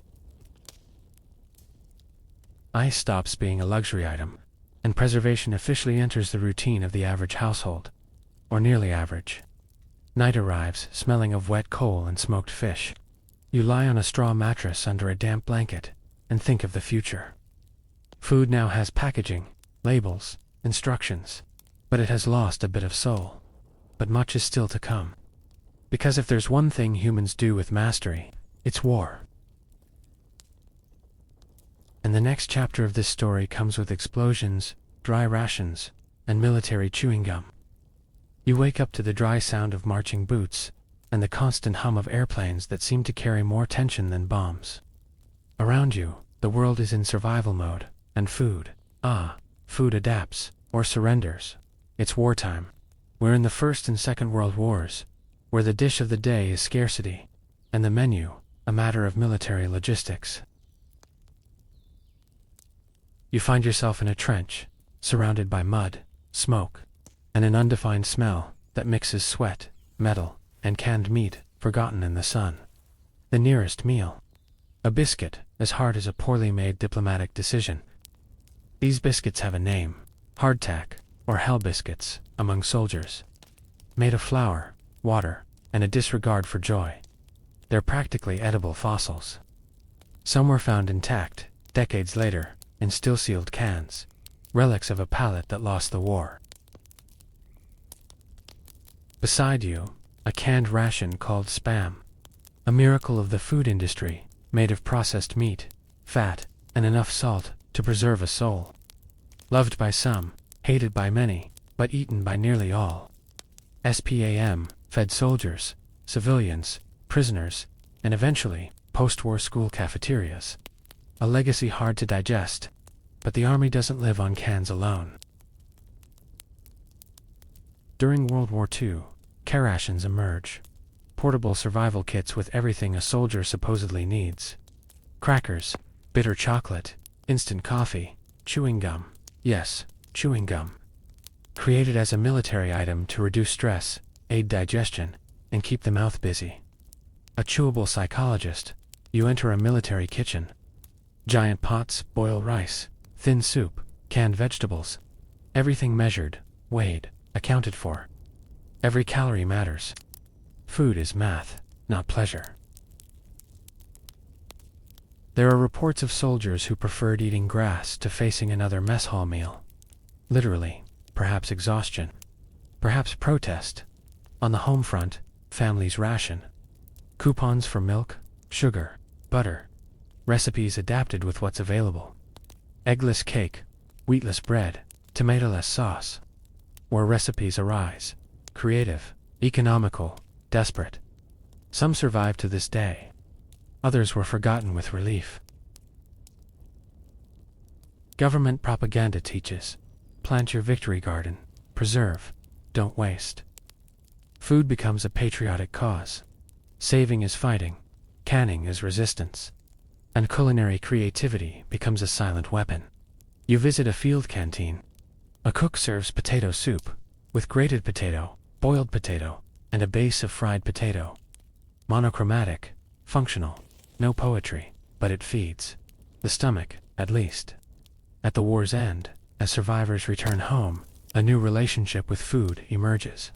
Ice stops being a luxury item, and preservation officially enters the routine of the average household, or nearly average. Night arrives, smelling of wet coal and smoked fish. You lie on a straw mattress under a damp blanket and think of the future. Food now has packaging, labels, instructions, but it has lost a bit of soul. But much is still to come. Because if there's one thing humans do with mastery, it's war. And the next chapter of this story comes with explosions, dry rations, and military chewing gum. You wake up to the dry sound of marching boots and the constant hum of airplanes that seem to carry more tension than bombs. Around you, the world is in survival mode, and food adapts or surrenders. It's wartime. We're in the First and Second World Wars, where the dish of the day is scarcity, and the menu a matter of military logistics. You find yourself in a trench, surrounded by mud, smoke, and an undefined smell that mixes sweat, metal, and canned meat forgotten in the sun. The nearest meal. A biscuit, as hard as a poorly made diplomatic decision. These biscuits have a name, hardtack, or hell biscuits, among soldiers. Made of flour, water, and a disregard for joy. They're practically edible fossils. Some were found intact, decades later, in still-sealed cans, relics of a palate that lost the war. Beside you, a canned ration called Spam, a miracle of the food industry, made of processed meat, fat, and enough salt to preserve a soul. Loved by some, hated by many, but eaten by nearly all. SPAM fed soldiers, civilians, prisoners, and eventually, post-war school cafeterias. A legacy hard to digest, but the army doesn't live on cans alone. During World War II, care rations emerge. Portable survival kits with everything a soldier supposedly needs. Crackers, bitter chocolate, instant coffee, chewing gum. Yes, chewing gum. Created as a military item to reduce stress, aid digestion, and keep the mouth busy. A chewable psychologist, you enter a military kitchen. Giant pots boil rice, thin soup, canned vegetables. Everything measured, weighed, accounted for. Every calorie matters. Food is math, not pleasure. There are reports of soldiers who preferred eating grass to facing another mess hall meal. Literally, perhaps exhaustion, perhaps protest. On the home front, families ration. Coupons for milk, sugar, butter. Recipes adapted with what's available. Eggless cake, wheatless bread, tomato-less sauce. Where recipes arise. Creative, economical, desperate. Some survive to this day. Others were forgotten with relief. Government propaganda teaches, plant your victory garden, preserve, don't waste. Food becomes a patriotic cause. Saving is fighting, canning is resistance. And culinary creativity becomes a silent weapon. You visit a field canteen. A cook serves potato soup, with grated potato, boiled potato, and a base of fried potato. Monochromatic, functional, no poetry, but it feeds. The stomach, at least. At the war's end, as survivors return home, a new relationship with food emerges.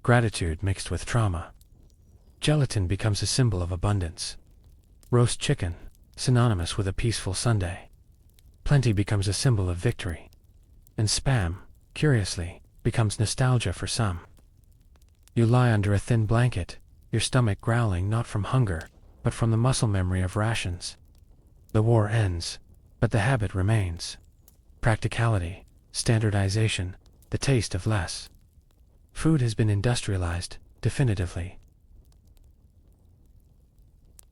Gratitude mixed with trauma. Gelatin becomes a symbol of abundance. Roast chicken, synonymous with a peaceful Sunday. Plenty becomes a symbol of victory. And Spam, curiously, becomes nostalgia for some. You lie under a thin blanket, your stomach growling not from hunger, but from the muscle memory of rations. The war ends, but the habit remains. Practicality, standardization, the taste of less. Food has been industrialized, definitively.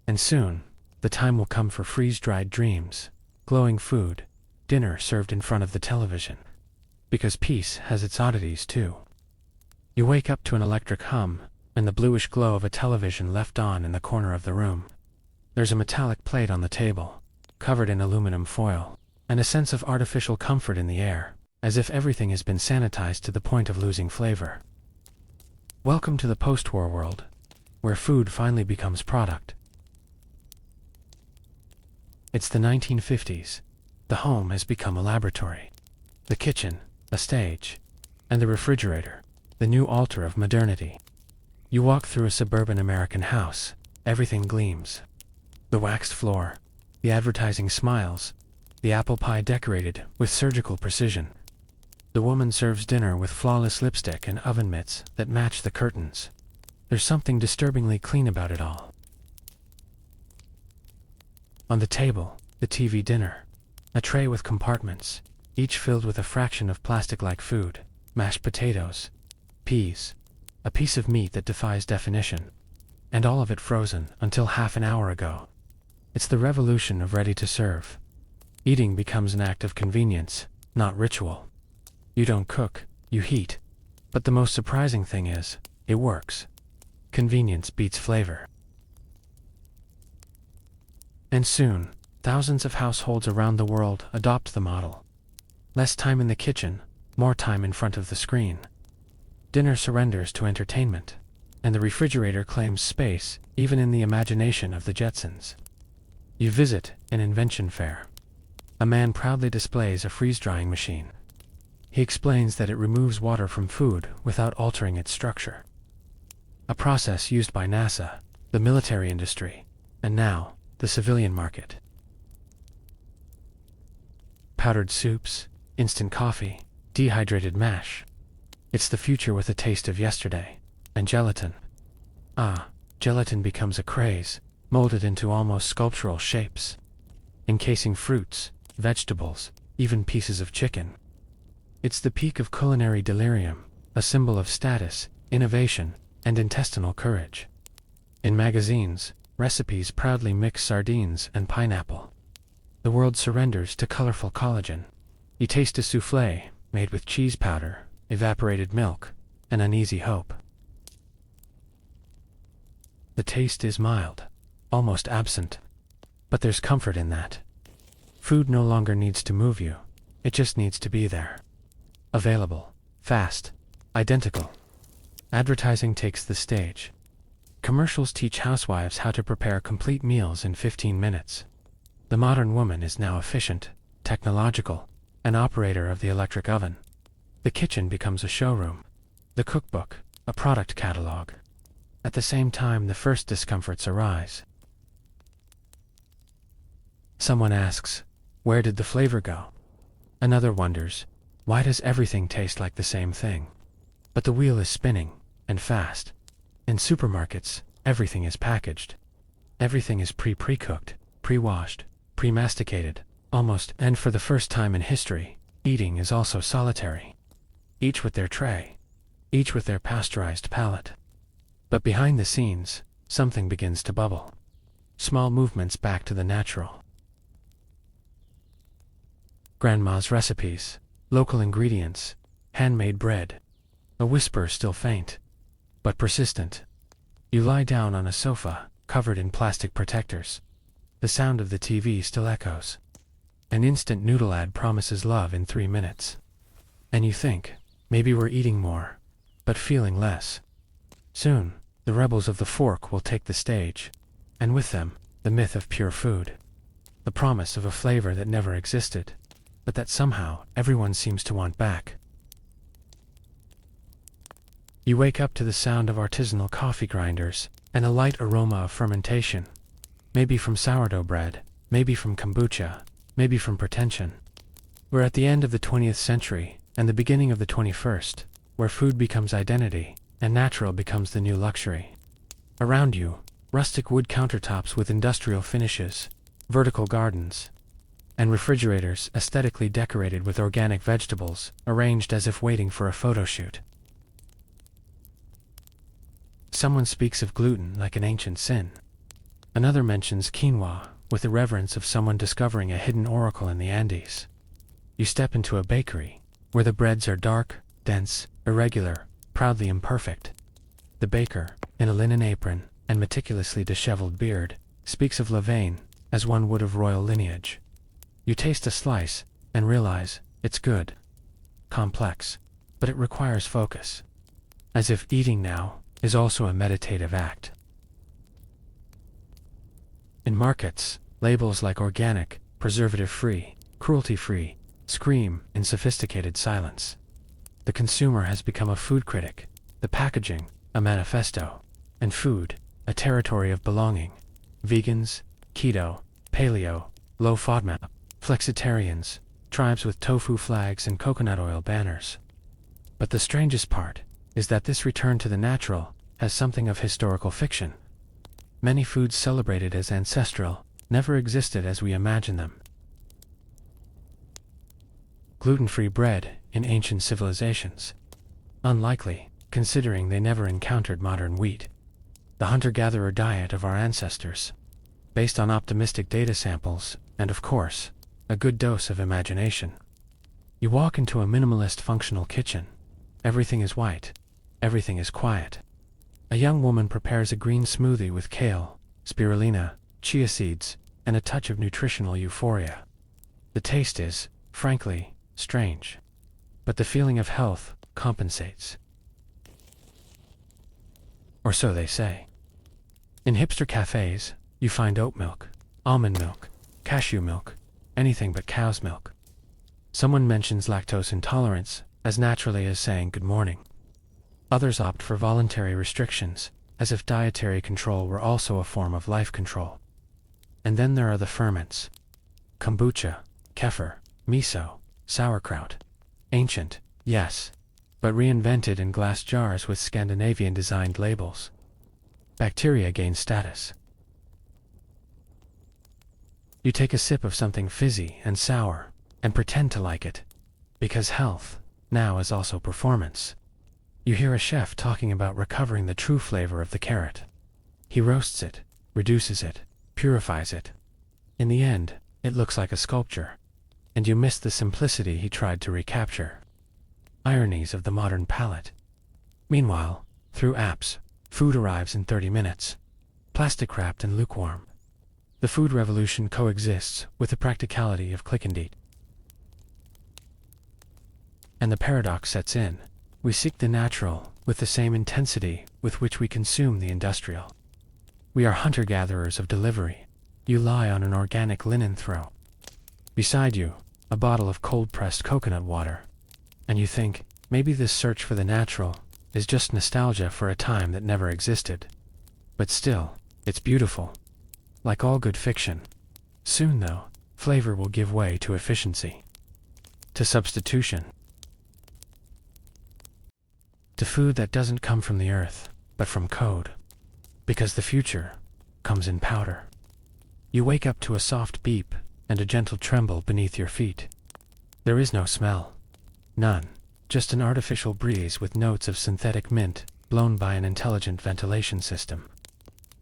And soon, the time will come for freeze-dried dreams, glowing food, dinner served in front of the television. Because peace has its oddities too. You wake up to an electric hum, and the bluish glow of a television left on in the corner of the room. There's a metallic plate on the table, covered in aluminum foil, and a sense of artificial comfort in the air, as if everything has been sanitized to the point of losing flavor. Welcome to the post-war world, where food finally becomes product. It's the 1950s. The home has become a laboratory. The kitchen, a stage, and the refrigerator, the new altar of modernity. You walk through a suburban American house. Everything gleams. The waxed floor, the advertising smiles, the apple pie decorated with surgical precision. The woman serves dinner with flawless lipstick and oven mitts that match the curtains. There's something disturbingly clean about it all. On the table, the TV dinner. A tray with compartments, each filled with a fraction of plastic-like food, mashed potatoes, peas, a piece of meat that defies definition, and all of it frozen until half an hour ago. It's the revolution of ready-to-serve. Eating becomes an act of convenience, not ritual. You don't cook, you heat. But the most surprising thing is, it works. Convenience beats flavor. And soon, thousands of households around the world adopt the model. Less time in the kitchen, more time in front of the screen. Dinner surrenders to entertainment, and the refrigerator claims space even in the imagination of the Jetsons. You visit an invention fair. A man proudly displays a freeze-drying machine. He explains that it removes water from food without altering its structure. A process used by NASA, the military industry, and now the civilian market. Powdered soups, instant coffee, dehydrated mash. It's the future with a taste of yesterday. And gelatin. Gelatin becomes a craze, molded into almost sculptural shapes, encasing fruits, vegetables, even pieces of chicken. It's the peak of culinary delirium, a symbol of status, innovation, and intestinal courage. In magazines, recipes proudly mix sardines and pineapple. The world surrenders to colorful collagen. You taste a soufflé made with cheese powder, evaporated milk, and uneasy hope. The taste is mild, almost absent. But there's comfort in that. Food no longer needs to move you. It just needs to be there. Available, fast, identical. Advertising takes the stage. Commercials teach housewives how to prepare complete meals in 15 minutes. The modern woman is now efficient, technological, an operator of the electric oven. The kitchen becomes a showroom. The cookbook, a product catalog. At the same time, the first discomforts arise. Someone asks, where did the flavor go? Another wonders, why does everything taste like the same thing? But the wheel is spinning, and fast. In supermarkets, everything is packaged. Everything is pre-cooked, pre-washed, pre-masticated, almost, and for the first time in history, eating is also solitary. Each with their tray. Each with their pasteurized palate. But behind the scenes, something begins to bubble. Small movements back to the natural. Grandma's recipes, local ingredients, handmade bread. A whisper still faint, but persistent. You lie down on a sofa, covered in plastic protectors. The sound of the TV still echoes. An instant noodle ad promises love in 3 minutes. And you think, maybe we're eating more, but feeling less. Soon, the rebels of the fork will take the stage, and with them, the myth of pure food. The promise of a flavor that never existed, but that somehow everyone seems to want back. You wake up to the sound of artisanal coffee grinders, and a light aroma of fermentation. Maybe from sourdough bread, maybe from kombucha, maybe from pretension. We're at the end of the 20th century, and the beginning of the 21st, where food becomes identity, and natural becomes the new luxury. Around you, rustic wood countertops with industrial finishes, vertical gardens, and refrigerators aesthetically decorated with organic vegetables, arranged as if waiting for a photo shoot. Someone speaks of gluten like an ancient sin. Another mentions quinoa with the reverence of someone discovering a hidden oracle in the Andes. You step into a bakery, where the breads are dark, dense, irregular, proudly imperfect. The baker, in a linen apron and meticulously disheveled beard, speaks of levain as one would of royal lineage. You taste a slice and realize it's good. Complex, but it requires focus. As if eating now is also a meditative act. In markets, labels like organic, preservative-free, cruelty-free, scream in sophisticated silence. The consumer has become a food critic, the packaging, a manifesto, and food, a territory of belonging. Vegans, keto, paleo, low FODMAP, flexitarians, tribes with tofu flags and coconut oil banners. But the strangest part is that this return to the natural has something of historical fiction. Many foods celebrated as ancestral never existed as we imagine them. Gluten-free bread in ancient civilizations. Unlikely, considering they never encountered modern wheat. The hunter-gatherer diet of our ancestors, based on optimistic data samples, and of course, a good dose of imagination. You walk into a minimalist functional kitchen. Everything is white. Everything is quiet. A young woman prepares a green smoothie with kale, spirulina, chia seeds, and a touch of nutritional euphoria. The taste is, frankly, strange. But the feeling of health compensates. Or so they say. In hipster cafes, you find oat milk, almond milk, cashew milk, anything but cow's milk. Someone mentions lactose intolerance as naturally as saying good morning. Others opt for voluntary restrictions, as if dietary control were also a form of life control. And then there are the ferments. Kombucha, kefir, miso, sauerkraut. Ancient, yes, but reinvented in glass jars with Scandinavian-designed labels. Bacteria gain status. You take a sip of something fizzy and sour, and pretend to like it, because health, now, is also performance. You hear a chef talking about recovering the true flavor of the carrot. He roasts it, reduces it, purifies it. In the end, it looks like a sculpture, and you miss the simplicity he tried to recapture. Ironies of the modern palate. Meanwhile, through apps, food arrives in 30 minutes, plastic-wrapped and lukewarm. The food revolution coexists with the practicality of click and eat. And the paradox sets in. We seek the natural with the same intensity with which we consume the industrial. We are hunter-gatherers of delivery. You lie on an organic linen throw. Beside you, a bottle of cold-pressed coconut water. And you think, maybe this search for the natural is just nostalgia for a time that never existed. But still, it's beautiful. Like all good fiction. Soon, though, flavor will give way to efficiency. To substitution. To food that doesn't come from the earth, but from code. Because the future comes in powder. You wake up to a soft beep and a gentle tremble beneath your feet. There is no smell. None. Just an artificial breeze with notes of synthetic mint, blown by an intelligent ventilation system.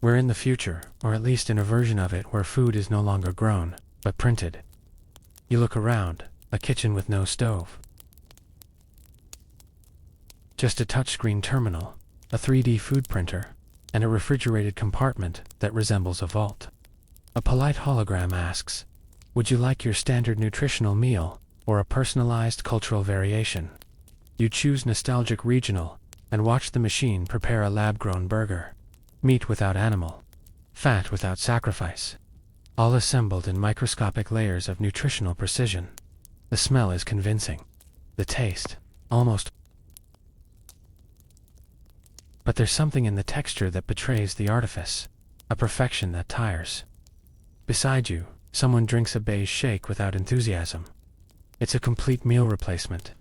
We're in the future, or at least in a version of it where food is no longer grown, but printed. You look around, a kitchen with no stove. Just a touchscreen terminal, a 3D food printer, and a refrigerated compartment that resembles a vault. A polite hologram asks, "Would you like your standard nutritional meal, or a personalized cultural variation?" You choose nostalgic regional, and watch the machine prepare a lab-grown burger. Meat without animal. Fat without sacrifice. All assembled in microscopic layers of nutritional precision. The smell is convincing. The taste, almost. But there's something in the texture that betrays the artifice. A perfection that tires. Beside you, someone drinks a beige shake without enthusiasm. It's a complete meal replacement.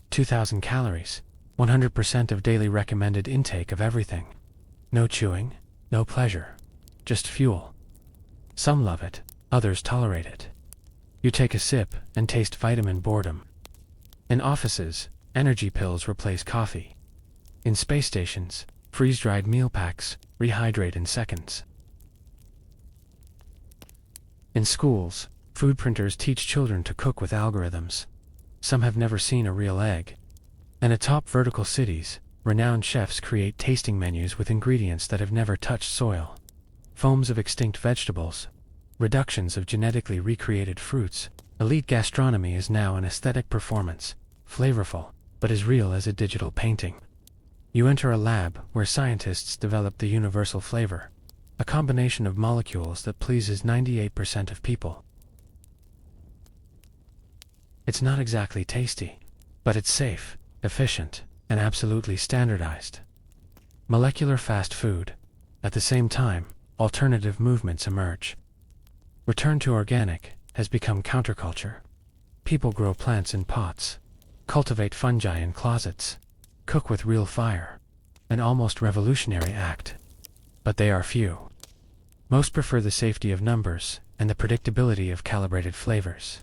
2,000 calories, 100% of daily recommended intake of everything. No chewing, no pleasure, just fuel. Some love it, others tolerate it. You take a sip and taste vitamin boredom. In offices, energy pills replace coffee. In space stations, freeze-dried meal packs rehydrate in seconds. In schools, food printers teach children to cook with algorithms. Some have never seen a real egg. And atop vertical cities, renowned chefs create tasting menus with ingredients that have never touched soil. Foams of extinct vegetables, reductions of genetically recreated fruits. Elite gastronomy is now an aesthetic performance, flavorful, but as real as a digital painting. You enter a lab where scientists develop the universal flavor, a combination of molecules that pleases 98% of people. It's not exactly tasty, but it's safe, efficient, and absolutely standardized. Molecular fast food. At the same time, alternative movements emerge. Return to organic has become counterculture. People grow plants in pots, cultivate fungi in closets, cook with real fire. An almost revolutionary act. But they are few. Most prefer the safety of numbers and the predictability of calibrated flavors.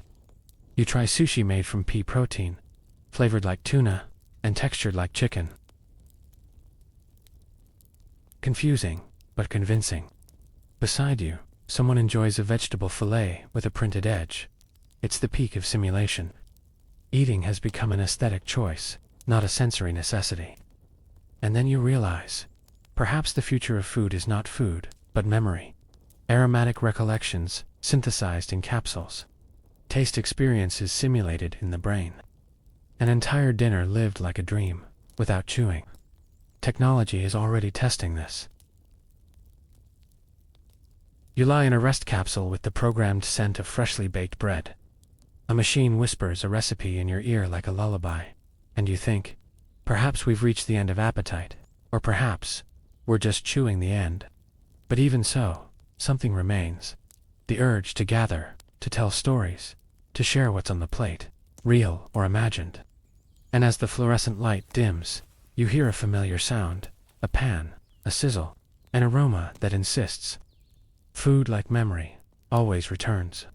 You try sushi made from pea protein, flavored like tuna, and textured like chicken. Confusing, but convincing. Beside you, someone enjoys a vegetable fillet with a printed edge. It's the peak of simulation. Eating has become an aesthetic choice, not a sensory necessity. And then you realize, perhaps the future of food is not food, but memory. Aromatic recollections, synthesized in capsules. Taste experiences simulated in the brain. An entire dinner lived like a dream, without chewing. Technology is already testing this. You lie in a rest capsule with the programmed scent of freshly baked bread. A machine whispers a recipe in your ear like a lullaby, and you think, perhaps we've reached the end of appetite, or perhaps we're just chewing the end. But even so, something remains. The urge to gather, to tell stories, to share what's on the plate, real or imagined. And as the fluorescent light dims, you hear a familiar sound, a pan, a sizzle, an aroma that insists. Food, like memory, always returns.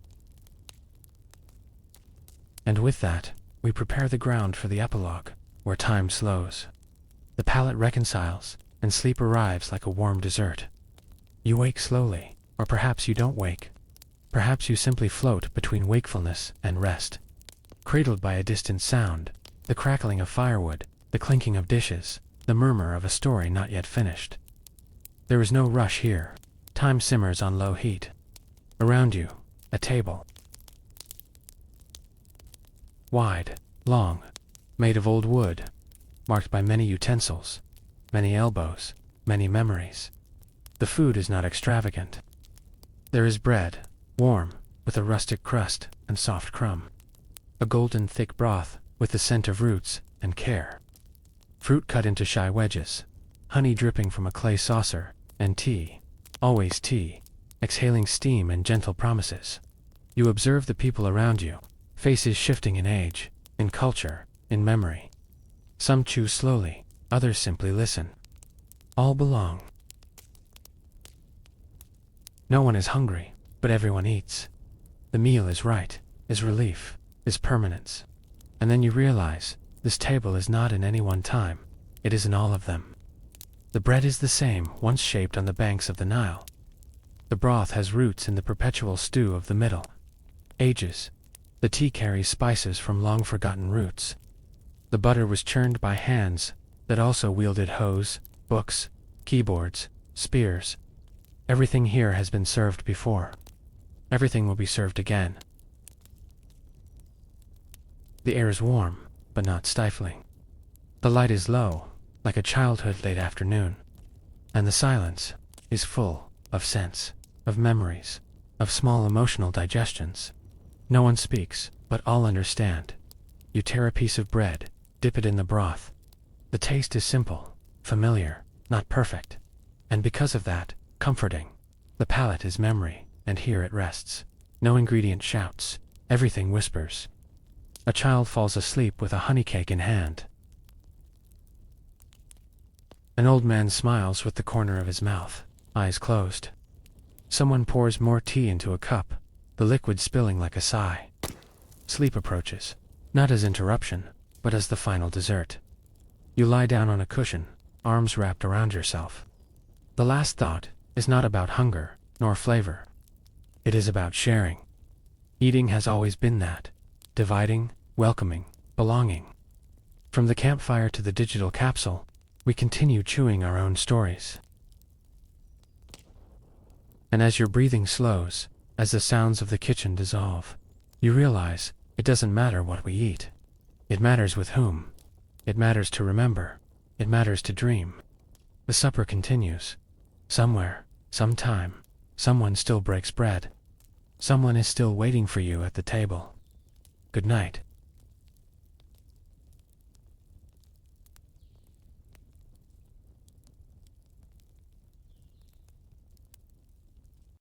And with that, we prepare the ground for the epilogue, where time slows. The palate reconciles, and sleep arrives like a warm dessert. You wake slowly, or perhaps you don't wake. Perhaps you simply float between wakefulness and rest. Cradled by a distant sound, the crackling of firewood, the clinking of dishes, the murmur of a story not yet finished. There is no rush here. Time simmers on low heat. Around you, a table. Wide, long, made of old wood, marked by many utensils, many elbows, many memories. The food is not extravagant. There is bread, warm, with a rustic crust and soft crumb. A golden thick broth with the scent of roots and care. Fruit cut into shy wedges, honey dripping from a clay saucer, and tea, always tea, exhaling steam and gentle promises. You observe the people around you, faces shifting in age, in culture, in memory. Some chew slowly, others simply listen. All belong. No one is hungry, but everyone eats. The meal is right, is relief, is permanence. And then you realize, this table is not in any one time, it is in all of them. The bread is the same, once shaped on the banks of the Nile. The broth has roots in the perpetual stew of the middle. Ages. The tea carries spices from long-forgotten roots. The butter was churned by hands that also wielded hoes, books, keyboards, spears. Everything here has been served before. Everything will be served again. The air is warm, but not stifling. The light is low, like a childhood late afternoon. And the silence is full of sense, of memories, of small emotional digestions. No one speaks, but all understand. You tear a piece of bread, dip it in the broth. The taste is simple, familiar, not perfect. And because of that, comforting. The palate is memory, and here it rests. No ingredient shouts, everything whispers. A child falls asleep with a honey cake in hand. An old man smiles with the corner of his mouth, eyes closed. Someone pours more tea into a cup, the liquid spilling like a sigh. Sleep approaches, not as interruption, but as the final dessert. You lie down on a cushion, arms wrapped around yourself. The last thought is not about hunger, nor flavor. It is about sharing. Eating has always been that, dividing, welcoming, belonging. From the campfire to the digital capsule, we continue chewing our own stories. And as your breathing slows, as the sounds of the kitchen dissolve, you realize it doesn't matter what we eat. It matters with whom. It matters to remember. It matters to dream. The supper continues. Somewhere, sometime, someone still breaks bread. Someone is still waiting for you at the table. Good night.